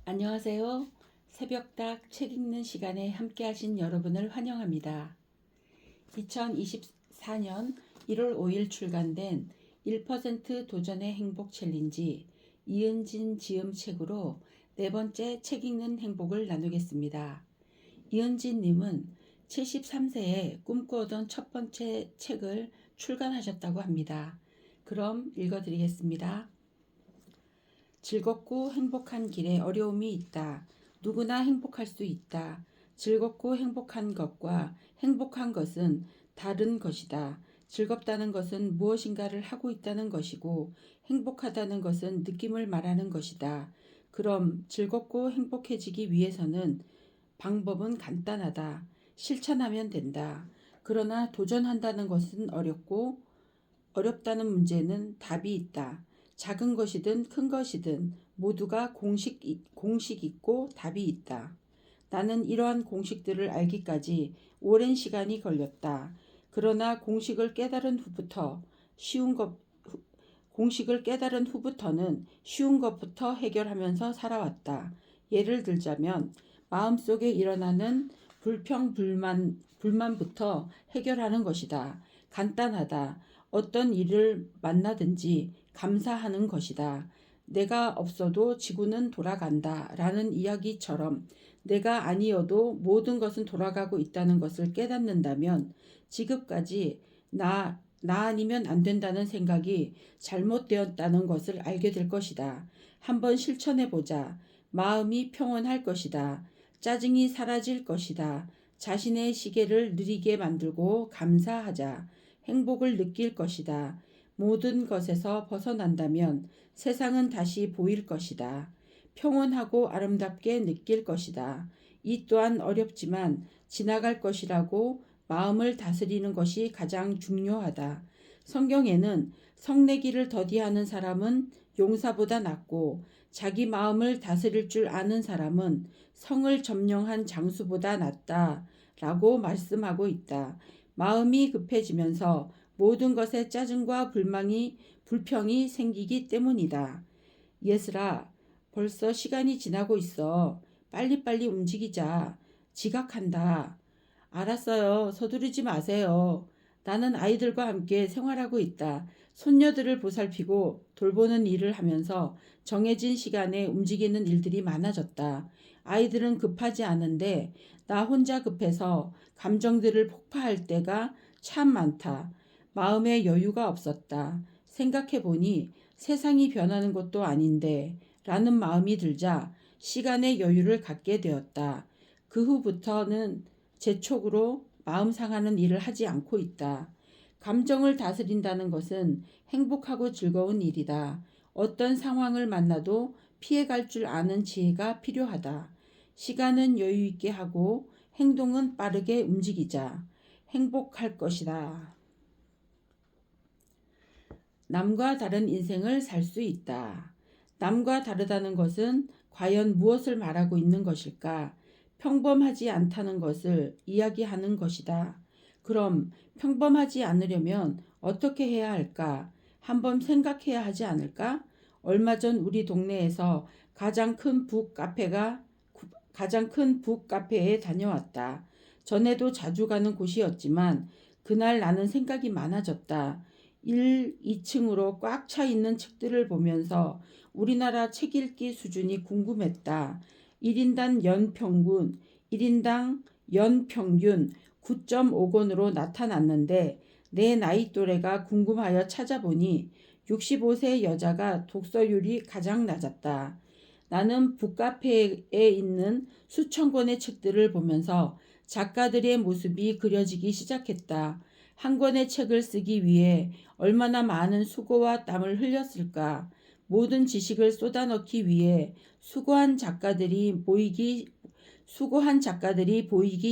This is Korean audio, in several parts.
안녕하세요. 새벽닭 책 읽는 시간에 함께 하신 여러분을 환영합니다. 2024년 1월 5일 출간된 1% 도전의 행복 챌린지 이은진 지음 책으로 네 번째 책 읽는 행복을 나누겠습니다. 이은진 님은 73세에 꿈꾸었던 첫 번째 책을 출간하셨다고 합니다. 그럼 읽어드리겠습니다. 즐겁고 행복한 길에 어려움이 있다. 누구나 행복할 수 있다. 즐겁고 행복한 것과 행복한 것은 다른 것이다. 즐겁다는 것은 무엇인가를 하고 있다는 것이고 행복하다는 것은 느낌을 말하는 것이다. 그럼 즐겁고 행복해지기 위해서는 방법은 간단하다. 실천하면 된다. 그러나 도전한다는 것은 어렵다는 문제는 답이 있다. 작은 것이든 큰 것이든 모두가 공식 있고 답이 있다. 나는 이러한 공식들을 알기까지 오랜 시간이 걸렸다. 그러나 공식을 깨달은 후부터는 쉬운 것부터 해결하면서 살아왔다. 예를 들자면 마음속에 일어나는 불만부터 해결하는 것이다. 간단하다. 어떤 일을 만나든지 감사하는 것이다. 내가 없어도 지구는 돌아간다 라는 이야기처럼 내가 아니어도 모든 것은 돌아가고 있다는 것을 깨닫는다면 지금까지 나 아니면 안 된다는 생각이 잘못되었다는 것을 알게 될 것이다. 한번 실천해보자. 마음이 평온할 것이다. 짜증이 사라질 것이다. 자신의 시계를 느리게 만들고 감사하자. 행복을 느낄 것이다. 모든 것에서 벗어난다면 세상은 다시 보일 것이다. 평온하고 아름답게 느낄 것이다. 이 또한 어렵지만 지나갈 것이라고 마음을 다스리는 것이 가장 중요하다. 성경에는 성내기를 더디하는 사람은 용사보다 낫고 자기 마음을 다스릴 줄 아는 사람은 성을 점령한 장수보다 낫다 라고 말씀하고 있다. 마음이 급해지면서 모든 것에 짜증과 불평이 생기기 때문이다. 예슬아, 벌써 시간이 지나고 있어. 빨리빨리 움직이자. 지각한다. 알았어요. 서두르지 마세요. 나는 아이들과 함께 생활하고 있다. 손녀들을 보살피고 돌보는 일을 하면서 정해진 시간에 움직이는 일들이 많아졌다. 아이들은 급하지 않은데 나 혼자 급해서 감정들을 폭파할 때가 참 많다. 마음에 여유가 없었다. 생각해보니 세상이 변하는 것도 아닌데 라는 마음이 들자 시간의 여유를 갖게 되었다. 그 후부터는 재촉으로 마음 상하는 일을 하지 않고 있다. 감정을 다스린다는 것은 행복하고 즐거운 일이다. 어떤 상황을 만나도 피해갈 줄 아는 지혜가 필요하다. 시간은 여유 있게 하고 행동은 빠르게 움직이자. 행복할 것이다. 남과 다른 인생을 살 수 있다. 남과 다르다는 것은 과연 무엇을 말하고 있는 것일까? 평범하지 않다는 것을 이야기하는 것이다. 그럼 평범하지 않으려면 어떻게 해야 할까? 한번 생각해야 하지 않을까? 얼마 전 우리 동네에서 가장 큰 북카페에 다녀왔다. 전에도 자주 가는 곳이었지만 그날 나는 생각이 많아졌다. 1, 2층으로 꽉 차 있는 책들을 보면서 우리나라 책 읽기 수준이 궁금했다. 1인당 연평균 9.5권으로 나타났는데 내 나이 또래가 궁금하여 찾아보니 65세 여자가 독서율이 가장 낮았다. 나는 북카페에 있는 수천 권의 책들을 보면서 작가들의 모습이 그려지기 시작했다. 한 권의 책을 쓰기 위해 얼마나 많은 수고와 땀을 흘렸을까. 모든 지식을 쏟아넣기 위해 수고한 작가들이 보이기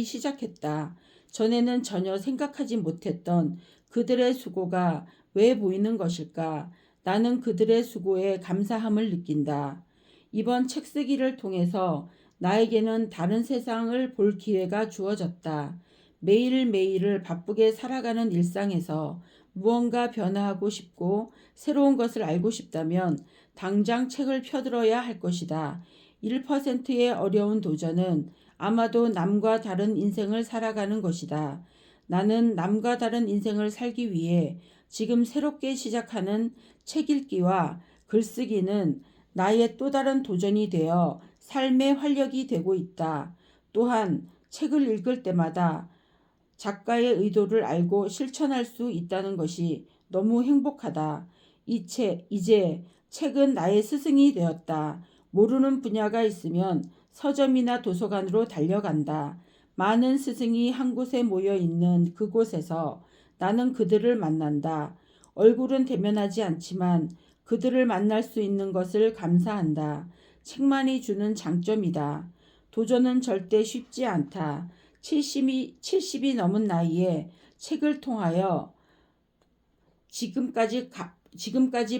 시작했다. 전에는 전혀 생각하지 못했던 그들의 수고가 왜 보이는 것일까? 나는 그들의 수고에 감사함을 느낀다. 이번 책쓰기를 통해서 나에게는 다른 세상을 볼 기회가 주어졌다. 매일매일을 바쁘게 살아가는 일상에서 무언가 변화하고 싶고 새로운 것을 알고 싶다면 당장 책을 펴들어야 할 것이다. 1%의 어려운 도전은 아마도 남과 다른 인생을 살아가는 것이다. 나는 남과 다른 인생을 살기 위해 지금 새롭게 시작하는 책 읽기와 글쓰기는 나의 또 다른 도전이 되어 삶의 활력이 되고 있다. 또한 책을 읽을 때마다 작가의 의도를 알고 실천할 수 있다는 것이 너무 행복하다. 이제 책은 나의 스승이 되었다. 모르는 분야가 있으면 서점이나 도서관으로 달려간다. 많은 스승이 한 곳에 모여 있는 그곳에서 나는 그들을 만난다. 얼굴은 대면하지 않지만 그들을 만날 수 있는 것을 감사한다. 책만이 주는 장점이다. 도전은 절대 쉽지 않다. 70이 넘은 나이에 책을 통하여 지금까지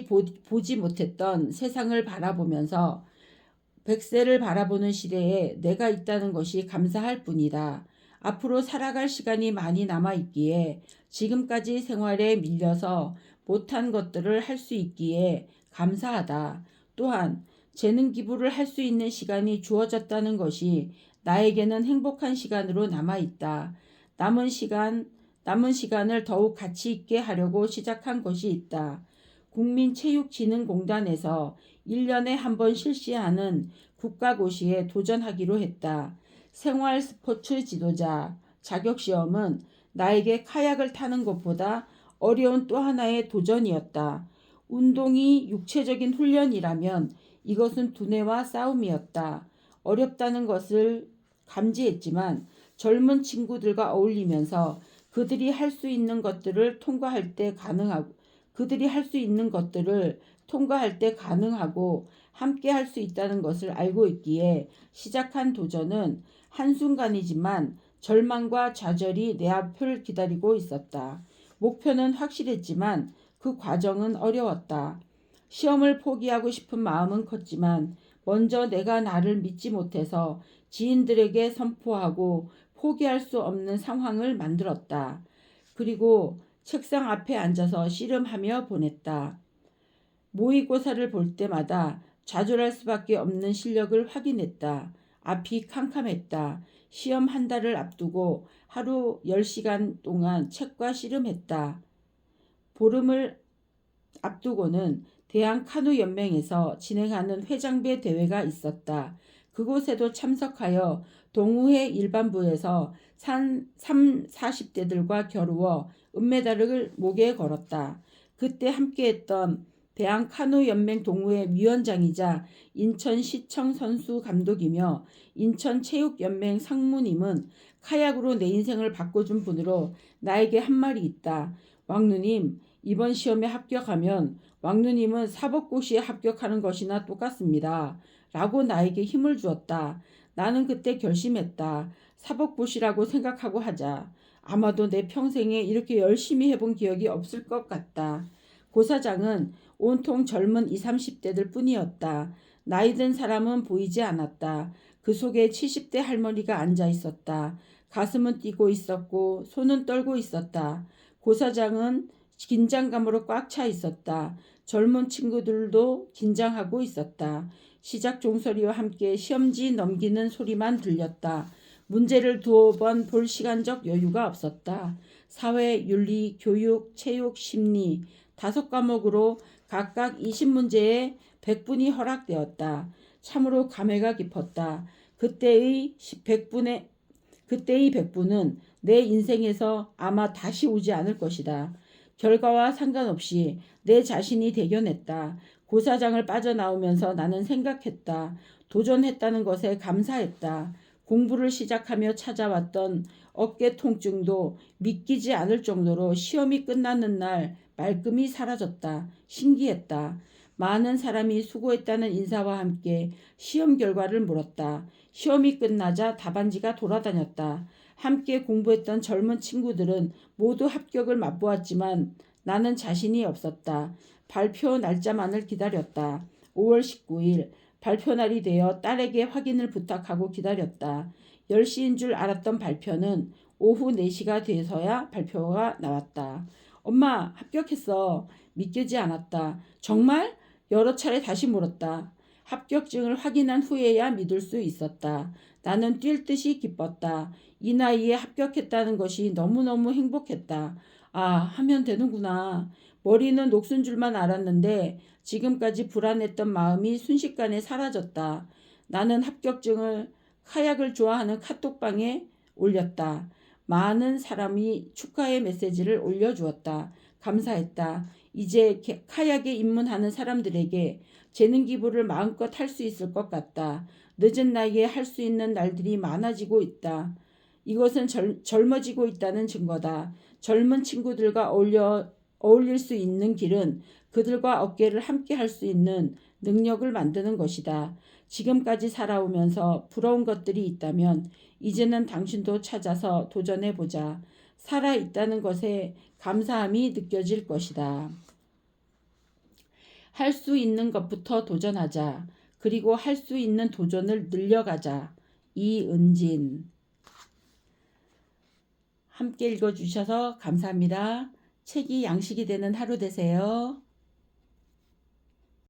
보지 못했던 세상을 바라보면서 100세를 바라보는 시대에 내가 있다는 것이 감사할 뿐이다. 앞으로 살아갈 시간이 많이 남아 있기에 지금까지 생활에 밀려서 못한 것들을 할 수 있기에 감사하다. 또한 재능 기부를 할 수 있는 시간이 주어졌다는 것이 나에게는 행복한 시간으로 남아 있다. 남은 시간을 더욱 가치 있게 하려고 시작한 것이 있다. 국민체육진흥공단에서 1년에 한 번 실시하는 국가고시에 도전하기로 했다. 생활 스포츠 지도자 자격시험은 나에게 카약을 타는 것보다 어려운 또 하나의 도전이었다. 운동이 육체적인 훈련이라면 이것은 두뇌와 싸움이었다. 어렵다는 것을 감지했지만 젊은 친구들과 어울리면서 그들이 할 수 있는 것들을 통과할 때 가능하고 함께 할 수 있다는 것을 알고 있기에 시작한 도전은 한순간이지만 절망과 좌절이 내 앞을 기다리고 있었다. 목표는 확실했지만 그 과정은 어려웠다. 시험을 포기하고 싶은 마음은 컸지만 먼저 내가 나를 믿지 못해서 지인들에게 선포하고 포기할 수 없는 상황을 만들었다. 그리고 책상 앞에 앉아서 씨름하며 보냈다. 모의고사를 볼 때마다 좌절할 수밖에 없는 실력을 확인했다. 앞이 캄캄했다. 시험 한 달을 앞두고 하루 10시간 동안 책과 씨름했다. 보름을 앞두고는 대한카누연맹에서 진행하는 회장배 대회가 있었다. 그곳에도 참석하여 동호회 일반부에서 40대들과 겨루어 은메달을 목에 걸었다. 그때 함께했던 대한카누연맹 동호회 위원장이자 인천시청 선수 감독이며 인천체육연맹 상무님은 카약으로 내 인생을 바꿔준 분으로 나에게 한 말이 있다. 왕누님, 이번 시험에 합격하면 왕누님은 사법고시에 합격하는 것이나 똑같습니다. 라고 나에게 힘을 주었다. 나는 그때 결심했다. 사법고시라고 생각하고 하자. 아마도 내 평생에 이렇게 열심히 해본 기억이 없을 것 같다. 고사장은 온통 젊은 20, 30대들 뿐이었다. 나이 든 사람은 보이지 않았다. 그 속에 70대 할머니가 앉아 있었다. 가슴은 뛰고 있었고 손은 떨고 있었다. 고사장은 긴장감으로 꽉 차 있었다. 젊은 친구들도 긴장하고 있었다. 시작 종소리와 함께 시험지 넘기는 소리만 들렸다. 문제를 두어 번 볼 시간적 여유가 없었다. 사회, 윤리, 교육, 체육, 심리 5과목으로 각각 20문제에 100분이 허락되었다. 참으로 감회가 깊었다. 그때의 100분은 내 인생에서 아마 다시 오지 않을 것이다. 결과와 상관없이 내 자신이 대견했다. 고사장을 빠져나오면서 나는 생각했다. 도전했다는 것에 감사했다. 공부를 시작하며 찾아왔던 어깨 통증도 믿기지 않을 정도로 시험이 끝나는 날 말끔히 사라졌다. 신기했다. 많은 사람이 수고했다는 인사와 함께 시험 결과를 물었다. 시험이 끝나자 답안지가 돌아다녔다. 함께 공부했던 젊은 친구들은 모두 합격을 맛보았지만 나는 자신이 없었다. 발표 날짜만을 기다렸다. 5월 19일 발표날이 되어 딸에게 확인을 부탁하고 기다렸다. 10시인 줄 알았던 발표는 오후 4시가 돼서야 발표가 나왔다. 엄마, 합격했어. 믿기지 않았다. 정말? 여러 차례 다시 물었다. 합격증을 확인한 후에야 믿을 수 있었다. 나는 뛸 듯이 기뻤다. 이 나이에 합격했다는 것이 너무너무 행복했다. 아, 하면 되는구나. 머리는 녹슨 줄만 알았는데 지금까지 불안했던 마음이 순식간에 사라졌다. 나는 합격증을 카약을 좋아하는 카톡방에 올렸다. 많은 사람이 축하의 메시지를 올려주었다. 감사했다. 이제 카약에 입문하는 사람들에게 재능 기부를 마음껏 할 수 있을 것 같다. 늦은 나이에 할 수 있는 날들이 많아지고 있다. 이것은 젊어지고 있다는 증거다. 젊은 친구들과 어울릴 수 있는 길은 그들과 어깨를 함께 할 수 있는 능력을 만드는 것이다. 지금까지 살아오면서 부러운 것들이 있다면 이제는 당신도 찾아서 도전해보자. 살아있다는 것에 감사함이 느껴질 것이다. 할 수 있는 것부터 도전하자. 그리고 할 수 있는 도전을 늘려가자. 이은진. 함께 읽어주셔서 감사합니다. 책이 양식이 되는 하루 되세요.